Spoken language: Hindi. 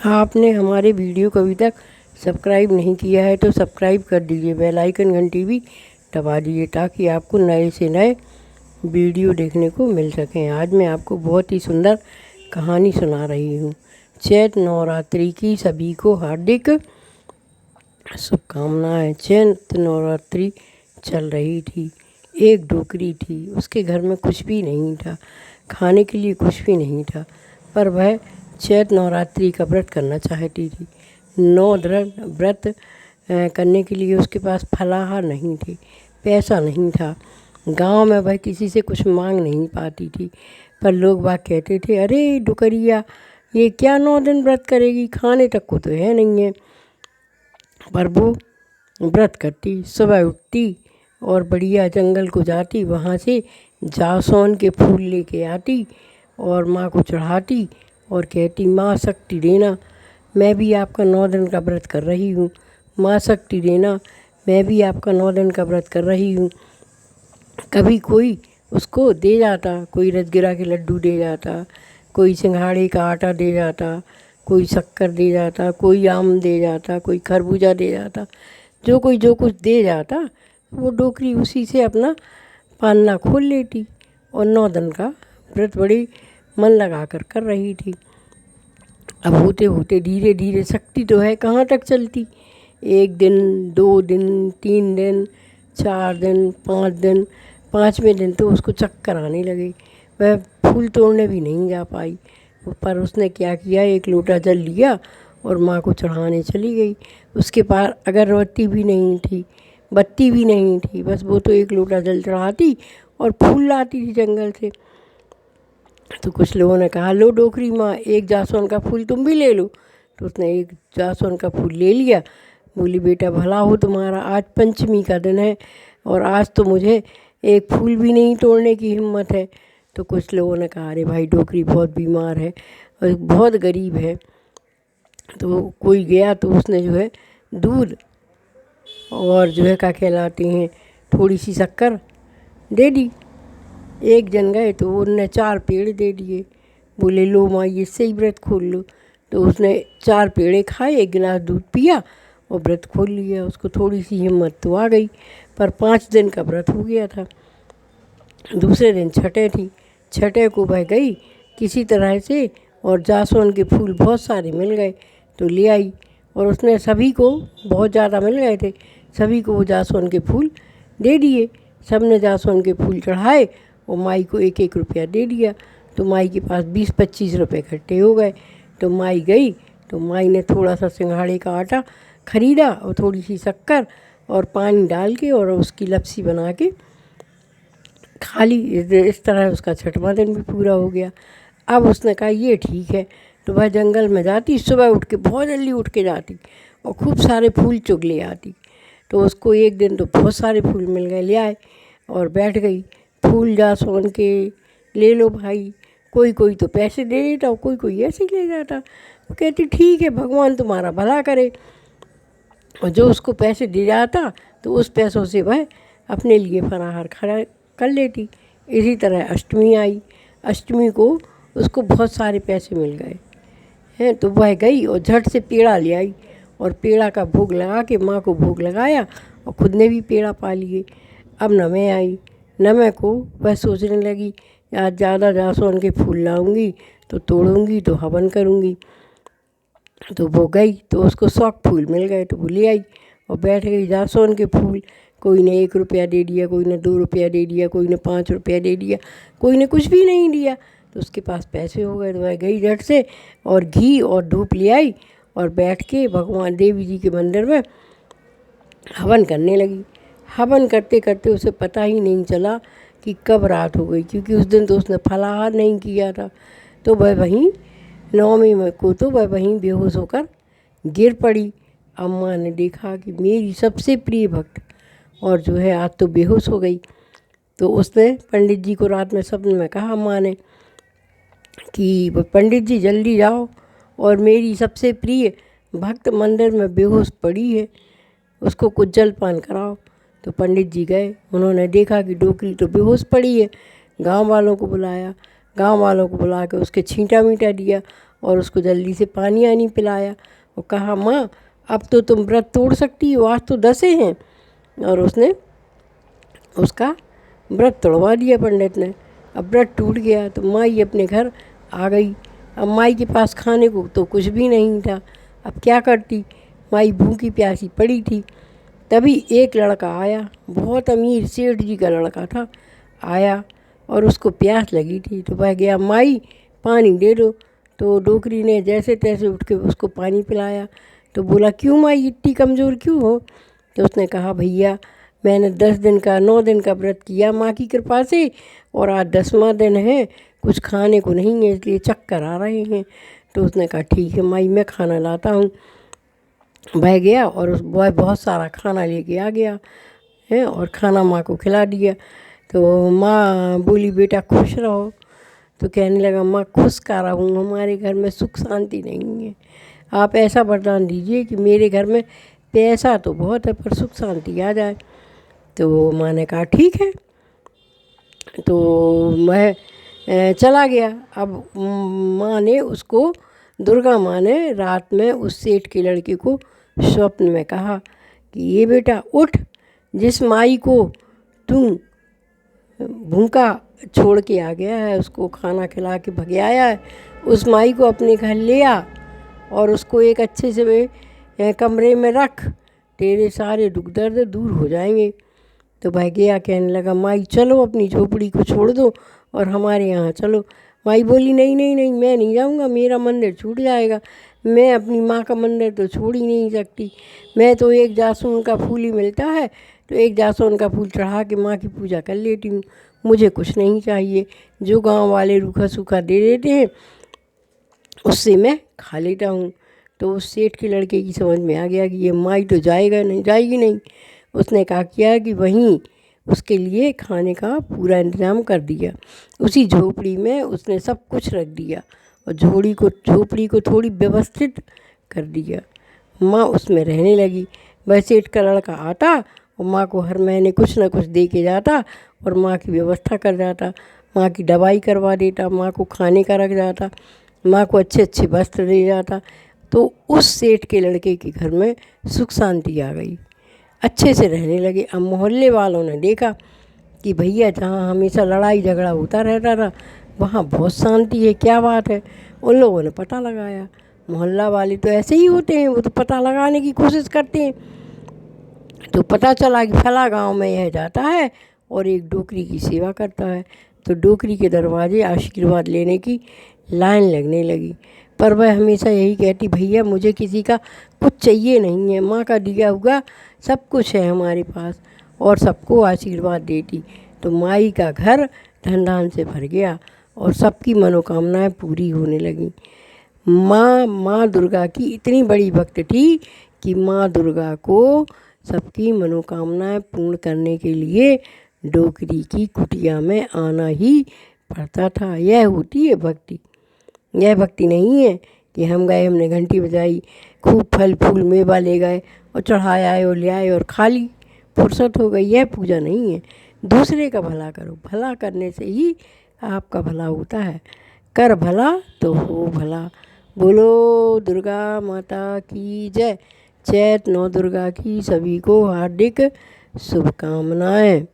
आपने हमारे वीडियो को अभी तक सब्सक्राइब नहीं किया है तो सब्सक्राइब कर दीजिए, बेल आइकन घंटी भी दबा दीजिए ताकि आपको नए से नए वीडियो देखने को मिल सकें। आज मैं आपको बहुत ही सुंदर कहानी सुना रही हूँ। चैत नवरात्रि की सभी को हार्दिक शुभकामनाएं। चैत नवरात्रि चल रही थी। एक डोकरी थी, उसके घर में कुछ भी नहीं था, खाने के लिए कुछ भी नहीं था, पर वह चैत नवरात्रि का व्रत करना चाहती थी। 9 दिन व्रत करने के लिए उसके पास फलाहार नहीं थे, पैसा नहीं था। गांव में वह किसी से कुछ मांग नहीं पाती थी, पर लोग बाग कहते थे, अरे डुकरिया, ये क्या 9 दिन व्रत करेगी, खाने तक को तो है नहीं है। पर वो व्रत करती, सुबह उठती और बढ़िया जंगल को जाती, वहाँ से जासौन के फूल लेके आती और माँ को चढ़ाती और कहती, माँ शक्ति देना, मैं भी आपका 9 दिन का व्रत कर रही हूँ। माँ शक्ति देना, मैं भी आपका 9 दिन का व्रत कर रही हूँ। कभी कोई उसको दे जाता, कोई रजगिरा के लड्डू दे जाता, कोई सिंघाड़े का आटा दे जाता, कोई शक्कर दे जाता, कोई आम दे जाता, कोई खरबूजा दे जाता। जो कोई जो कुछ दे जाता वो डोकरी उसी से अपना पालना खोल लेती और 9 दिन का व्रत बड़ी मन लगा कर रही थी। अब होते होते धीरे धीरे शक्ति तो है, कहाँ तक चलती। 1 दिन, 2 दिन, 3 दिन, 4 दिन, 5 दिन, 5वें दिन तो उसको चक्कर आने लगे। वह फूल तोड़ने भी नहीं जा पाई। पर उसने क्या किया, 1 लोटा जल लिया और माँ को चढ़ाने चली गई। उसके पास अगरबत्ती भी नहीं थी, बत्ती भी नहीं थी, बस वो तो 1 लोटा जल चढ़ाती और फूल लाती थी जंगल से। तो कुछ लोगों ने कहा, लो डोकरी माँ, 1 जासवन का फूल तुम भी ले लो। तो उसने 1 जासवन का फूल ले लिया। बोली, बेटा भला हो तुम्हारा, आज पंचमी का दिन है और आज तो मुझे 1 फूल भी नहीं तोड़ने की हिम्मत है। तो कुछ लोगों ने कहा, अरे भाई डोकरी बहुत बीमार है और बहुत गरीब है। तो कोई गया तो उसने जो है दूध और जो है क्या कहलाते हैं थोड़ी सी शक्कर दे दी। 1 जन गए तो उनने 4 पेड़ दे दिए। बोले, लो माँ, इससे ही व्रत खोल लो। तो उसने 4 पेड़े खाए, 1 गिलास दूध पिया और व्रत खोल लिया। उसको थोड़ी सी हिम्मत तो आ गई, पर 5 दिन का व्रत हो गया था। दूसरे दिन छठे थी। छठे को वह गई किसी तरह से और जासवन के फूल बहुत सारे मिल गए तो ले आई और उसने सभी को, बहुत ज़्यादा मिल गए थे, सभी को वो जासवन के फूल दे दिए। सब ने जासवन के फूल चढ़ाए और माई को 1-1 रुपया दे दिया। तो माई के पास 20-25 रुपये इकट्ठे हो गए। तो माई गई तो माई ने थोड़ा सा सिंघाड़े का आटा खरीदा और थोड़ी सी शक्कर और पानी डाल के और उसकी लपसी बना के खा ली। इस तरह उसका 6वां दिन भी पूरा हो गया। अब उसने कहा, ये ठीक है। तो वह जंगल में जाती, सुबह उठ के, बहुत जल्दी उठ के जाती और खूब सारे फूल चुग ले आती। तो उसको 1 दिन तो बहुत सारे फूल मिल गए, ले आए और बैठ गई। फूल जासवन के ले लो भाई। कोई कोई तो पैसे दे देता और कोई कोई ऐसे ही ले जाता। वो कहती, ठीक है, भगवान तुम्हारा भला करे। और जो उसको पैसे दे जाता तो उस पैसों से वह अपने लिए फलाहार खड़ा कर लेती। इसी तरह अष्टमी आई। अष्टमी को उसको बहुत सारे पैसे मिल गए हैं तो वह गई और झट से पेड़ा ले आई और पेड़ा का भोग लगा के माँ को भोग लगाया और खुद ने भी पेड़ा पा लिए। अब नवें आई। नवें को वह सोचने लगी, आज ज़्यादा जासवन के फूल लाऊंगी तो तोड़ूंगी तो हवन करूंगी। तो वो गई तो उसको 100 फूल मिल गए तो वो ले आई और बैठ गई। जासवन के फूल कोई ने 1 रुपया दे दिया, कोई ने 2 रुपया दे दिया, कोई ने 5 रुपया दे दिया, कोई ने कुछ भी नहीं दिया। तो उसके पास पैसे हो गए तो वह गई झट से और घी और धूप ले आई और बैठ के भगवान देवी जी के मंदिर में हवन करने लगी। हवन करते करते उसे पता ही नहीं चला कि कब रात हो गई, क्योंकि उस दिन तो उसने फलाहार नहीं किया था। तो वह वहीं 9वीं में को तो वह वहीं बेहोश होकर गिर पड़ी। अम्मा ने देखा कि मेरी सबसे प्रिय भक्त और जो है आज तो बेहोश हो गई। तो उसने पंडित जी को रात में सपने में कहा अम्मा ने कि पंडित जी जल्दी जाओ और मेरी सबसे प्रिय भक्त मंदिर में बेहोश पड़ी है, उसको कुछ जलपान कराओ। तो पंडित जी गए, उन्होंने देखा कि डोकरी तो बेहोश पड़ी है। गांव वालों को बुलाया, गांव वालों को बुला के उसके छींटा मीठा दिया और उसको जल्दी से पानी आनी पिलाया और कहा, माँ अब तो तुम व्रत तोड़ सकती हो, आज तो 10 हैं। और उसने उसका व्रत तोड़वा दिया पंडित ने। अब व्रत टूट गया तो माई अपने घर आ गई। अब माई के पास खाने को तो कुछ भी नहीं था। अब क्या करती, माई भूखी प्यासी पड़ी थी। तभी एक लड़का आया, बहुत अमीर सेठ जी का लड़का था, आया और उसको प्यास लगी थी तो वह गया, माई पानी दे दो। तो डोकरी ने जैसे तैसे उठ के उसको पानी पिलाया। तो बोला, क्यों माई इतनी कमज़ोर क्यों हो? तो उसने कहा, भैया मैंने 10 दिन का 9 दिन का व्रत किया माँ की कृपा से, और आज 10वां दिन है, कुछ खाने को नहीं है, इसलिए चक्कर आ रहे हैं। तो उसने कहा, ठीक है माई, मैं खाना लाता हूँ। वह गया और वह बहुत सारा खाना लेके आ गया है और खाना माँ को खिला दिया। तो माँ बोली, बेटा खुश रहो। तो कहने लगा, माँ खुश का रहूँ, हमारे घर में सुख शांति नहीं है, आप ऐसा वरदान दीजिए कि मेरे घर में पैसा तो बहुत है पर सुख शांति आ जाए। तो माँ ने कहा, ठीक है। तो वह चला गया। अब माँ ने उसको, दुर्गा माँ ने रात में उस सेठ के लड़के को स्वप्न में कहा कि ये बेटा उठ, जिस माई को तू भूखा छोड़ के आ गया है, उसको खाना खिला के भगे आया है, उस माई को अपने घर ले आ और उसको एक अच्छे से कमरे में रख, तेरे सारे दुख दर्द दूर हो जाएंगे। तो भाई गया, कहने लगा, माई चलो अपनी झोपड़ी को छोड़ दो और हमारे यहाँ चलो। माई बोली, नहीं नहीं नहीं, मैं नहीं जाऊँगा, मेरा मंदिर छूट जाएगा, मैं अपनी माँ का मंदिर तो छोड़ ही नहीं सकती। मैं तो एक जासून का फूल ही मिलता है तो एक जासून का फूल चढ़ा के माँ की पूजा कर लेती हूँ, मुझे कुछ नहीं चाहिए, जो गांव वाले रूखा सूखा दे देते हैं उससे मैं खा लेता हूँ। तो उस सेठ के लड़के की समझ में आ गया कि ये माई तो जाएगी नहीं। उसने कहा किया कि वहीं उसके लिए खाने का पूरा इंतज़ाम कर दिया। उसी झोपड़ी में उसने सब कुछ रख दिया और झोपड़ी को थोड़ी व्यवस्थित कर दिया। माँ उसमें रहने लगी। वह सेठ का लड़का आता और माँ को हर महीने कुछ न कुछ दे के जाता और माँ की व्यवस्था कर जाता, माँ की दवाई करवा देता, माँ को खाने का रख जाता, माँ को अच्छे अच्छे वस्त्र दे जाता। तो उस सेठ के लड़के के घर में सुख शांति आ गई, अच्छे से रहने लगे। अब मोहल्ले वालों ने देखा कि भैया जहाँ हमेशा लड़ाई झगड़ा होता रहता था वहाँ बहुत शांति है, क्या बात है। उन लोगों ने पता लगाया, मोहल्ला वाले तो ऐसे ही होते हैं, वो तो पता लगाने की कोशिश करते हैं। तो पता चला कि फला गांव में यह जाता है और एक डोकरी की सेवा करता है। तो डोकरी के दरवाजे आशीर्वाद लेने की लाइन लगने लगी। पर वह हमेशा यही कहती, भैया मुझे किसी का कुछ चाहिए नहीं है, माँ का दिया हुआ सब कुछ है हमारे पास, और सबको आशीर्वाद देती। तो माई का घर धन धान से भर गया और सबकी मनोकामनाएं पूरी होने लगीं। माँ दुर्गा की इतनी बड़ी भक्त थी कि माँ दुर्गा को सबकी मनोकामनाएं पूर्ण करने के लिए डोकरी की कुटिया में आना ही पड़ता था। यह होती है भक्ति। यह भक्ति नहीं है कि हम गए, हमने घंटी बजाई, खूब फल फूल मेवा ले गए और चढ़ाए आए और ले आए और खा ली, फुर्सत हो गई। यह पूजा नहीं है। दूसरे का भला करो, भला करने से ही आपका भला होता है। कर भला तो हो भला। बोलो दुर्गा माता की जय। चैत नौ दुर्गा की सभी को हार्दिक शुभकामनाएं।